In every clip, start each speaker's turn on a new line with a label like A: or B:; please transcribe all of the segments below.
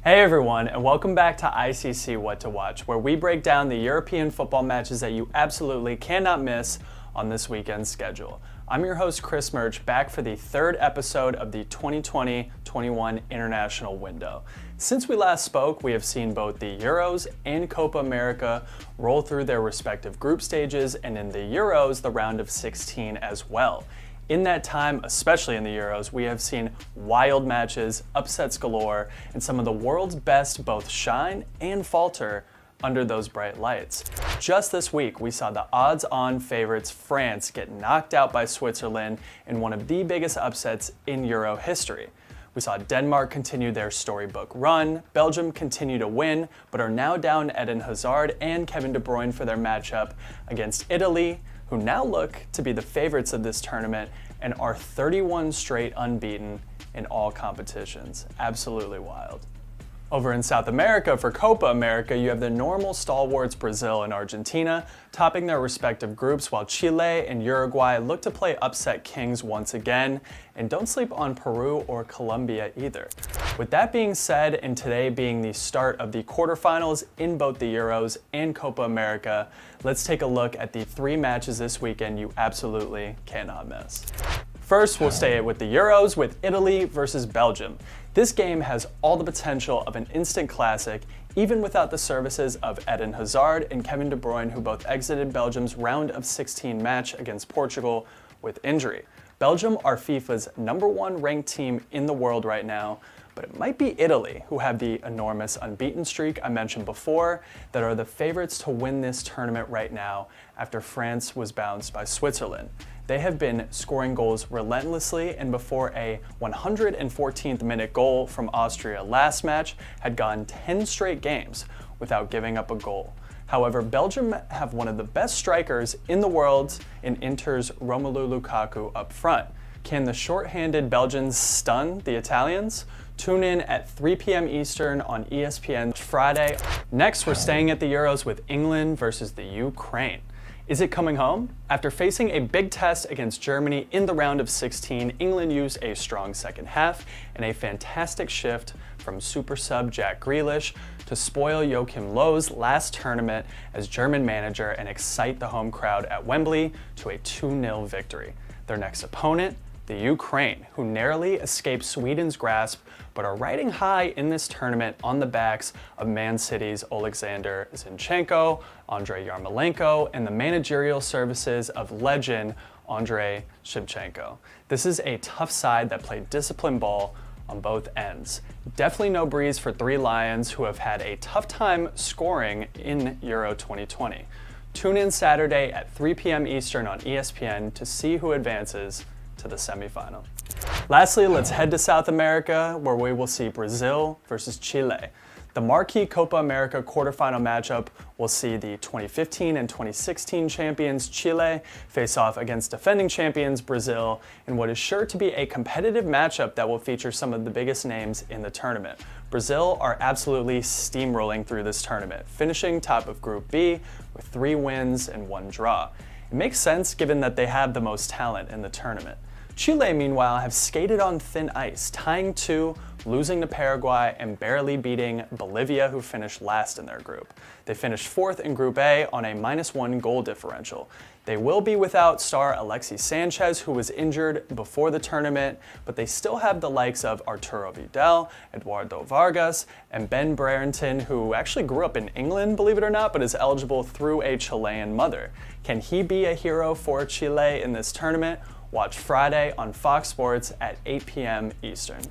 A: Hey everyone, and welcome back to ICC What to Watch, where we break down the European football matches that you absolutely cannot miss on this weekend's schedule. I'm your host Chris Murch, back for the third episode of the 2020-21 international window. Since we last spoke, we have seen both the Euros and Copa America roll through their respective group stages, and in the Euros, the round of 16 as well. In that time, especially in the Euros, we have seen wild matches, upsets galore, and some of the world's best both shine and falter under those bright lights. Just this week, we saw the odds-on favorites France get knocked out by Switzerland in one of the biggest upsets in Euro history. We saw Denmark continue their storybook run, Belgium continue to win, but are now down Eden Hazard and Kevin De Bruyne for their matchup against Italy, who now look to be the favorites of this tournament and are 31 straight unbeaten in all competitions. Absolutely wild. Over in South America, for Copa America, you have the normal stalwarts Brazil and Argentina topping their respective groups, while Chile and Uruguay look to play upset kings once again, and don't sleep on Peru or Colombia either. With that being said, and today being the start of the quarterfinals in both the Euros and Copa America, let's take a look at the three matches this weekend you absolutely cannot miss. First, we'll stay with the Euros with Italy versus Belgium. This game has all the potential of an instant classic, even without the services of Eden Hazard and Kevin De Bruyne, who both exited Belgium's round of 16 match against Portugal with injury. Belgium are FIFA's #1 ranked team in the world right now, but it might be Italy, who have the enormous unbeaten streak I mentioned before, that are the favorites to win this tournament right now after France was bounced by Switzerland. They have been scoring goals relentlessly, and before a 114th minute goal from Austria last match, had gone 10 straight games without giving up a goal. However, Belgium have one of the best strikers in the world in Inter's Romelu Lukaku up front. Can the short-handed Belgians stun the Italians? Tune in at 3 p.m. Eastern on ESPN Friday. Next, we're staying at the Euros with England versus the Ukraine. Is it coming home? After facing a big test against Germany in the round of 16, England used a strong second half and a fantastic shift from super sub Jack Grealish to spoil Joachim Löw's last tournament as German manager and excite the home crowd at Wembley to a 2-0 victory. Their next opponent, the Ukraine, who narrowly escaped Sweden's grasp but are riding high in this tournament on the backs of Man City's Oleksandr Zinchenko, Andrei Yarmolenko, and the managerial services of legend Andrei Shevchenko. This is a tough side that played disciplined ball on both ends. Definitely no breeze for three Lions, who have had a tough time scoring in Euro 2020. Tune in Saturday at 3 p.m. Eastern on ESPN to see who advances to the semifinal. Lastly, let's head to South America, where we will see Brazil versus Chile. The marquee Copa America quarterfinal matchup will see the 2015 and 2016 champions Chile face off against defending champions Brazil in what is sure to be a competitive matchup that will feature some of the biggest names in the tournament. Brazil are absolutely steamrolling through this tournament, finishing top of Group B with 3 wins and 1 draw. It makes sense given that they have the most talent in the tournament. Chile, meanwhile, have skated on thin ice, tying 2, losing to Paraguay, and barely beating Bolivia, who finished last in their group. They finished 4th in Group A on a -1 goal differential. They will be without star Alexis Sanchez, who was injured before the tournament, but they still have the likes of Arturo Vidal, Eduardo Vargas, and Ben Brereton, who actually grew up in England, believe it or not, but is eligible through a Chilean mother. Can he be a hero for Chile in this tournament? Watch Friday on Fox Sports at 8 p.m. Eastern.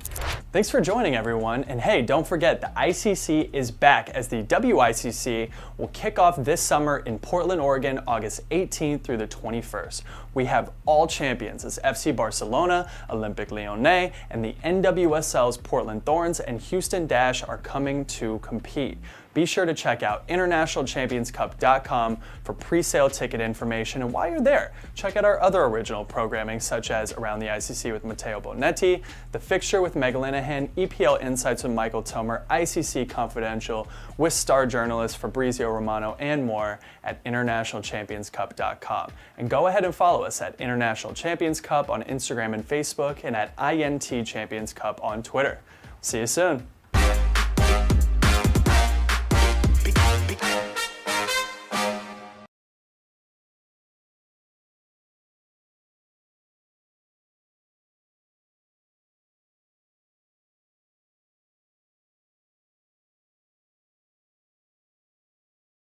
A: Thanks for joining, everyone. And hey, don't forget, the ICC is back as the WICC will kick off this summer in Portland, Oregon, August 18th through the 21st. We have all champions as FC Barcelona, Olympique Lyonnais, and the NWSL's Portland Thorns and Houston Dash are coming to compete. Be sure to check out internationalchampionscup.com for pre-sale ticket information, and while you're there, check out our other original programming such as Around the ICC with Matteo Bonetti, The Fixture with Meg Linehan, EPL Insights with Michael Tomer, ICC Confidential with star journalist Fabrizio Romano, and more at internationalchampionscup.com. And go ahead and follow us at International Champions Cup on Instagram and Facebook, and at INT Champions Cup on Twitter. See you soon.